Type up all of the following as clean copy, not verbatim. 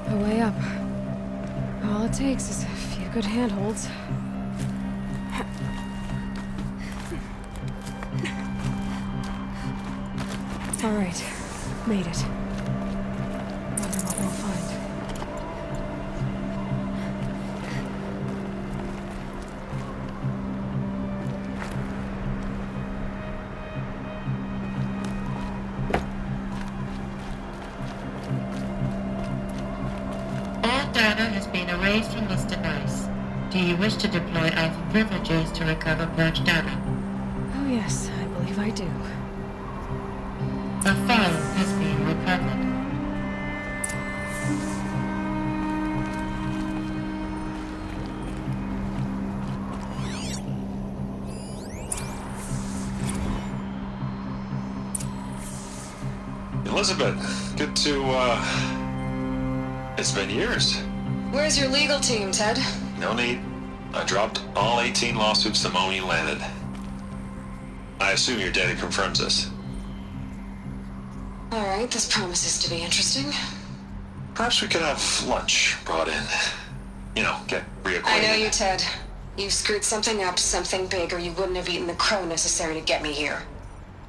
The way up. All it takes is a few good handholds. All right, made it. Wonder what we'll find. All data has been erased from this device. Do you wish to deploy Alpha privileges to recover purged data? Oh yes, I believe I do. A file has been recovered. Elizabeth, good to, it's been years. Where's your legal team, Ted? No need. I dropped all 18 lawsuits the moment you landed. I assume your data confirms this. All right, this promises to be interesting. Perhaps we could have lunch brought in. You know, get reacquainted. I know you, Ted. You've screwed something up, something big, or you wouldn't have eaten the crow necessary to get me here.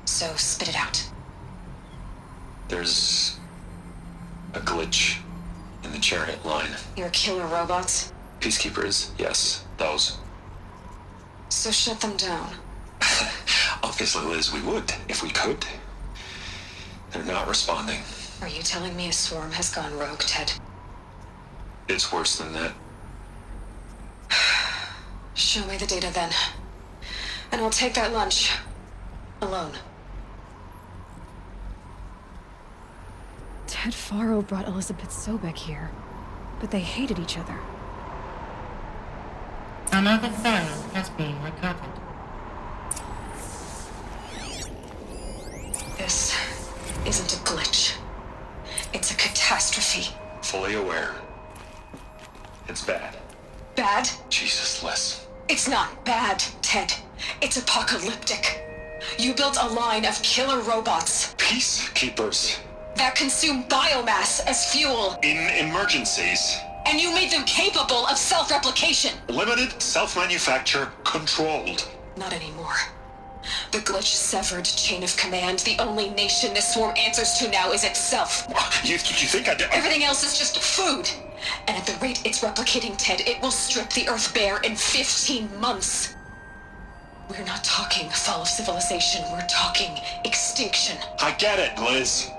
So spit it out. There's a glitch in the chariot line. Your killer robots? Peacekeepers, yes, those. So shut them down. Obviously, Liz, we would, if we could. They're not responding. Are you telling me a swarm has gone rogue, Ted? It's worse than that. Show me the data then. And I'll take that lunch. Alone. Ted Faro brought Elizabeth Sobek here, but they hated each other. Another file has been recovered. This isn't a glitch. It's a catastrophe. Fully aware. It's bad. Bad? Jesus, Liz. It's not bad, Ted. It's apocalyptic. You built a line of killer robots Peacekeepers. that consume biomass as fuel, In emergencies. and you made them capable of self-replication. Limited, self-manufacture, controlled. Not anymore. The glitch severed chain of command. The only nation this swarm answers to now is itself. You think I did? Everything else is just food. And at the rate it's replicating, Ted, it will strip the Earth bare in 15 months. We're not talking fall of civilization. We're talking extinction. I get it, Liz.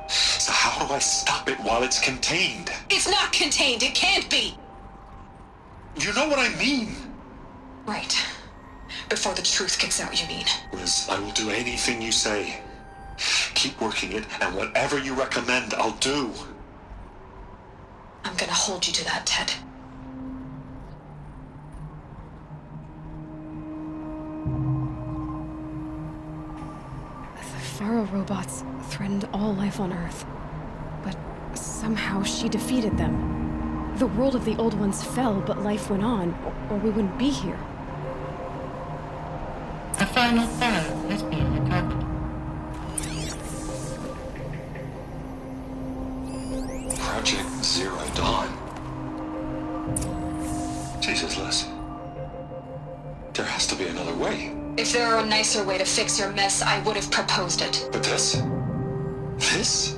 So how do I stop it while it's contained? It's not contained. It can't be. You know what I mean. Right. Before the truth gets out, you mean? Liz, I will do anything you say. Keep working it, and whatever you recommend, I'll do. I'm gonna hold you to that, Ted. Faro robots threatened all life on Earth. But somehow she defeated them. The world of the old ones fell, but life went on, or we wouldn't be here. A final file has been recovered. Project Zero Dawn. Jesus, Liz. There has to be another way. If there were a nicer way to fix your mess, I would have proposed it. But this? This?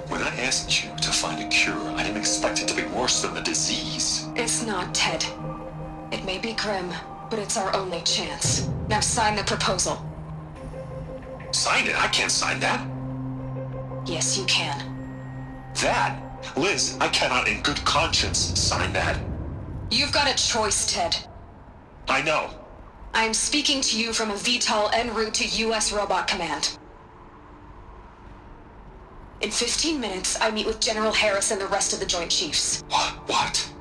When I asked you to find a cure, I didn't expect it to be worse than the disease. It's not, Ted. It may be grim, but it's our only chance. Now sign the proposal. Sign it? I can't sign that. Yes, you can. That? Liz, I cannot in good conscience sign that. You've got a choice, Ted. I know. I'm speaking to you from a VTOL en route to U.S. Robot Command. In 15 minutes, I meet with General Harris and the rest of the Joint Chiefs. What?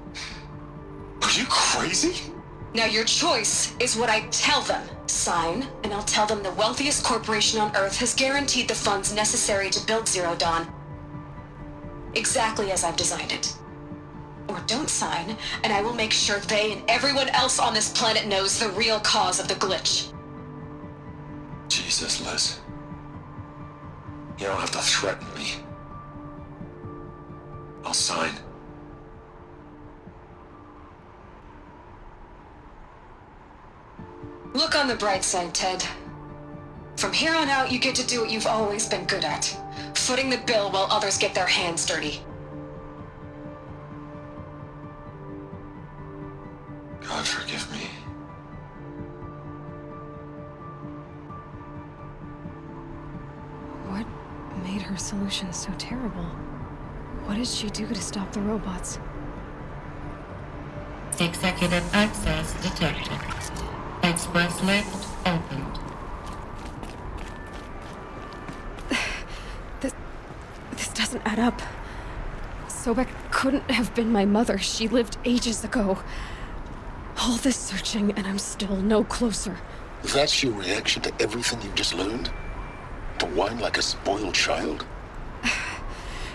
Are you crazy? Now your choice is what I tell them. Sign, and I'll tell them the wealthiest corporation on Earth has guaranteed the funds necessary to build Zero Dawn. Exactly as I've designed it. Or don't sign, and I will make sure they and everyone else on this planet knows the real cause of the glitch. Jesus, Liz. You don't have to threaten me. I'll sign. Look on the bright side, Ted. From here on out, you get to do what you've always been good at. Footing the bill while others get their hands dirty. God forgive me. What made her solution so terrible? What did she do to stop the robots? Executive access detected. Express lift opened. This doesn't add up. Sobek couldn't have been my mother. She lived ages ago. All this searching, and I'm still no closer. That's your reaction to everything you've just learned? To whine like a spoiled child?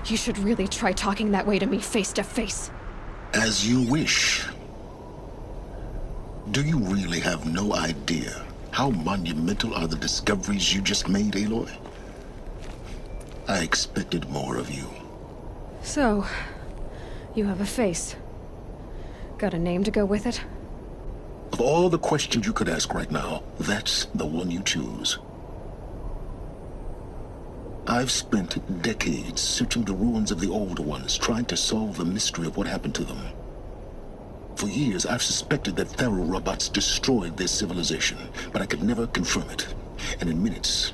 You should really try talking that way to me face to face. As you wish. Do you really have no idea how monumental are the discoveries you just made, Aloy? I expected more of you. So, you have a face. Got a name to go with it? Of all the questions you could ask right now, that's the one you choose. I've spent decades searching the ruins of the older ones, trying to solve the mystery of what happened to them. For years, I've suspected that Faro robots destroyed their civilization, but I could never confirm it. And in minutes,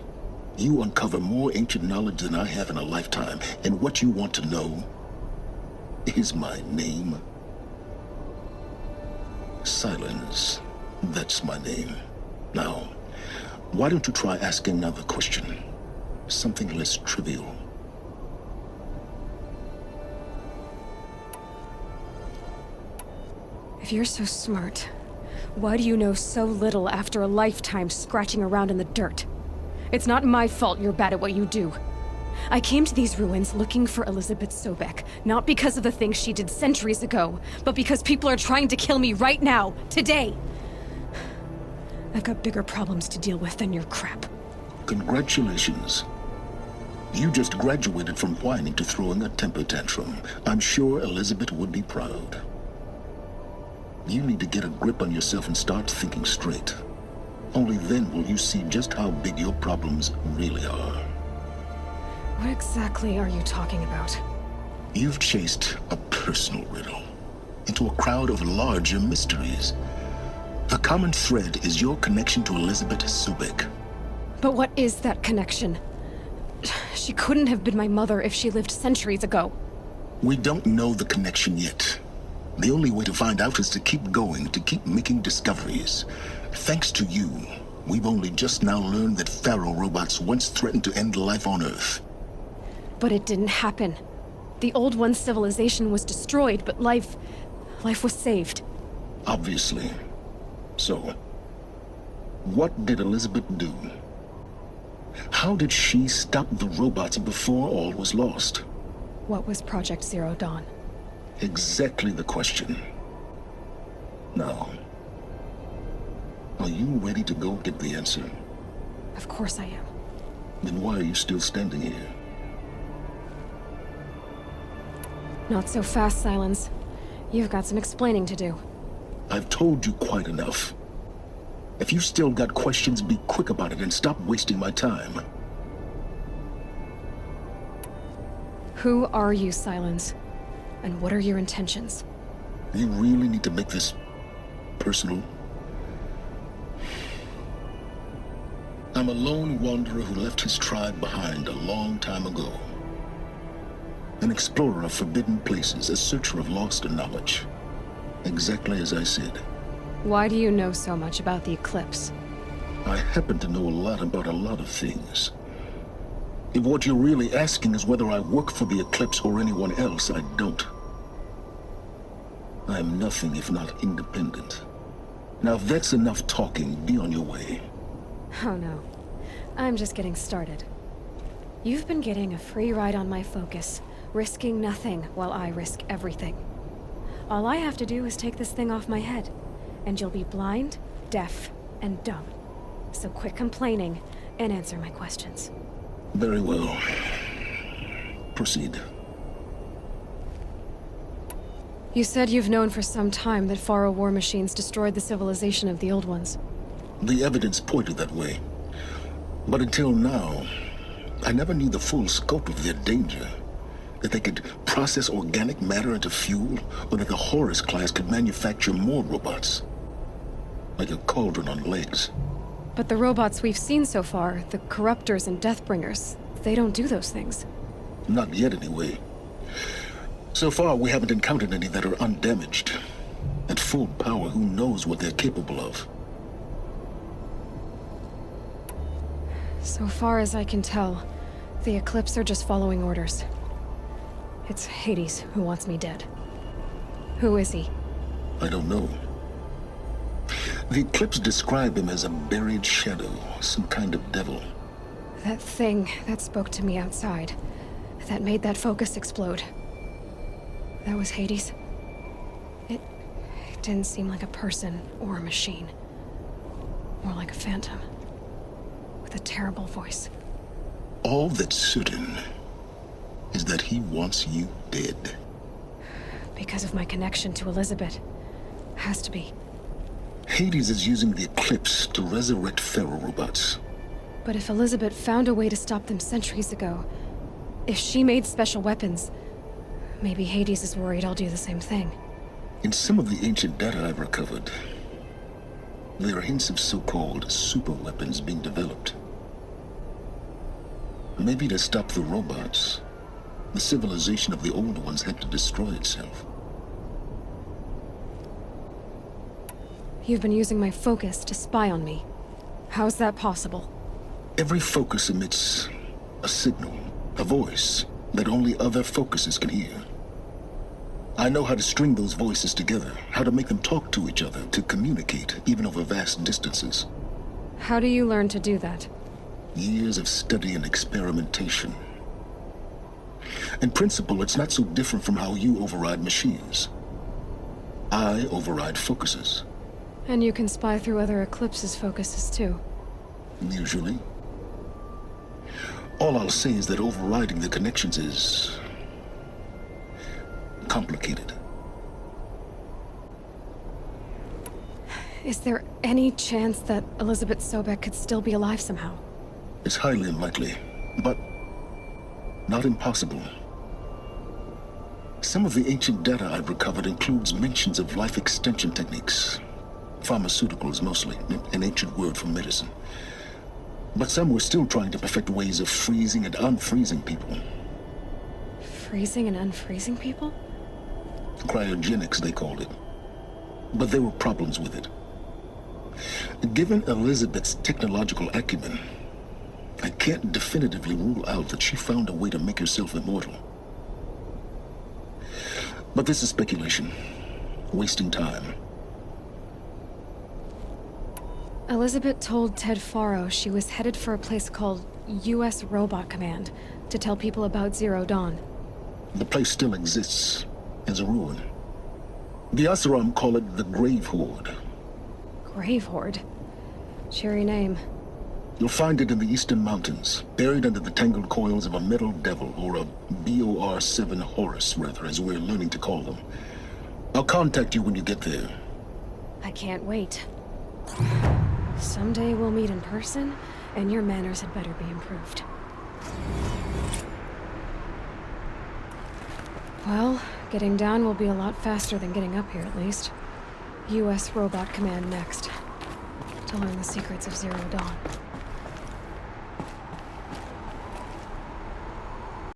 you uncover more ancient knowledge than I have in a lifetime, and what you want to know is my name. Silence. That's my name. Now, why don't you try asking another question? Something less trivial. If you're so smart, why do you know so little after a lifetime scratching around in the dirt? It's not my fault you're bad at what you do. I came to these ruins looking for Elizabeth Sobek, not because of the things she did centuries ago, but because people are trying to kill me right now, today. I've got bigger problems to deal with than your crap. Congratulations. You just graduated from whining to throwing a temper tantrum. I'm sure Elizabeth would be proud. You need to get a grip on yourself and start thinking straight. Only then will you see just how big your problems really are. What exactly are you talking about? You've chased a personal riddle into a crowd of larger mysteries. The common thread is your connection to Elizabeth Sobek. But what is that connection? She couldn't have been my mother if she lived centuries ago. We don't know the connection yet. The only way to find out is to keep going, to keep making discoveries. Thanks to you, we've only just now learned that Faro robots once threatened to end life on Earth. But it didn't happen. The Old One's civilization was destroyed, but life was saved. Obviously. So, what did Elizabeth do? How did she stop the robots before all was lost? What was Project Zero Dawn? Exactly the question. Now, are you ready to go get the answer? Of course I am. Then why are you still standing here? Not so fast, Silence. You've got some explaining to do. I've told you quite enough. If you still got questions, be quick about it and stop wasting my time. Who are you, Silence? And what are your intentions? You really need to make this personal? I'm a lone wanderer who left his tribe behind a long time ago. An explorer of forbidden places, a searcher of lost knowledge. Exactly as I said. Why do you know so much about the Eclipse? I happen to know a lot about a lot of things. If what you're really asking is whether I work for the Eclipse or anyone else, I don't. I am nothing if not independent. Now, if that's enough talking, be on your way. Oh no. I'm just getting started. You've been getting a free ride on my focus, risking nothing while I risk everything. All I have to do is take this thing off my head, and you'll be blind, deaf, and dumb. So quit complaining and answer my questions. Very well. Proceed. You said you've known for some time that Faro war machines destroyed the civilization of the Old Ones. The evidence pointed that way. But until now, I never knew the full scope of their danger. That they could process organic matter into fuel, or that the Horus class could manufacture more robots. Like a cauldron on legs. But the robots we've seen so far, the Corruptors and Deathbringers, they don't do those things. Not yet, anyway. So far, we haven't encountered any that are undamaged. At full power, who knows what they're capable of? So far as I can tell, the Eclipse are just following orders. It's Hades who wants me dead. Who is he? I don't know. The Eclipse describe him as a buried shadow, some kind of devil. That thing that spoke to me outside, that made that focus explode. That was Hades? It didn't seem like a person or a machine. More like a phantom. With a terrible voice. All that's certain is that he wants you dead. Because of my connection to Elizabeth. Has to be. Hades is using the Eclipse to resurrect Faro robots. But if Elizabeth found a way to stop them centuries ago, if she made special weapons, maybe Hades is worried I'll do the same thing. In some of the ancient data I've recovered, there are hints of so-called super weapons being developed. Maybe to stop the robots, the civilization of the older ones had to destroy itself. You've been using my focus to spy on me. How's that possible? Every focus emits a signal, a voice, that only other focuses can hear. I know how to string those voices together, how to make them talk to each other, to communicate, even over vast distances. How do you learn to do that? Years of study and experimentation. In principle, it's not so different from how you override machines. I override focuses. And you can spy through other Eclipse's focuses too. Usually. All I'll say is that overriding the connections is complicated. Is there any chance that Elizabeth Sobek could still be alive somehow? It's highly unlikely, but not impossible. Some of the ancient data I've recovered includes mentions of life extension techniques. Pharmaceuticals, mostly, an ancient word for medicine. But some were still trying to perfect ways of freezing and unfreezing people. Freezing and unfreezing people? Cryogenics, they called it. But there were problems with it. Given Elizabeth's technological acumen, I can't definitively rule out that she found a way to make herself immortal. But this is speculation. Wasting time. Elizabeth told Ted Faro she was headed for a place called U.S. Robot Command to tell people about Zero Dawn. The place still exists as a ruin. The Asaram call it the Grave Horde. Grave Horde? Cheery name. You'll find it in the Eastern Mountains, buried under the tangled coils of a metal devil, or a BOR-7 Horus, rather, as we're learning to call them. I'll contact you when you get there. I can't wait. Someday we'll meet in person, and your manners had better be improved. Well, getting down will be a lot faster than getting up here, at least. U.S. Robot Command next. To learn the secrets of Zero Dawn.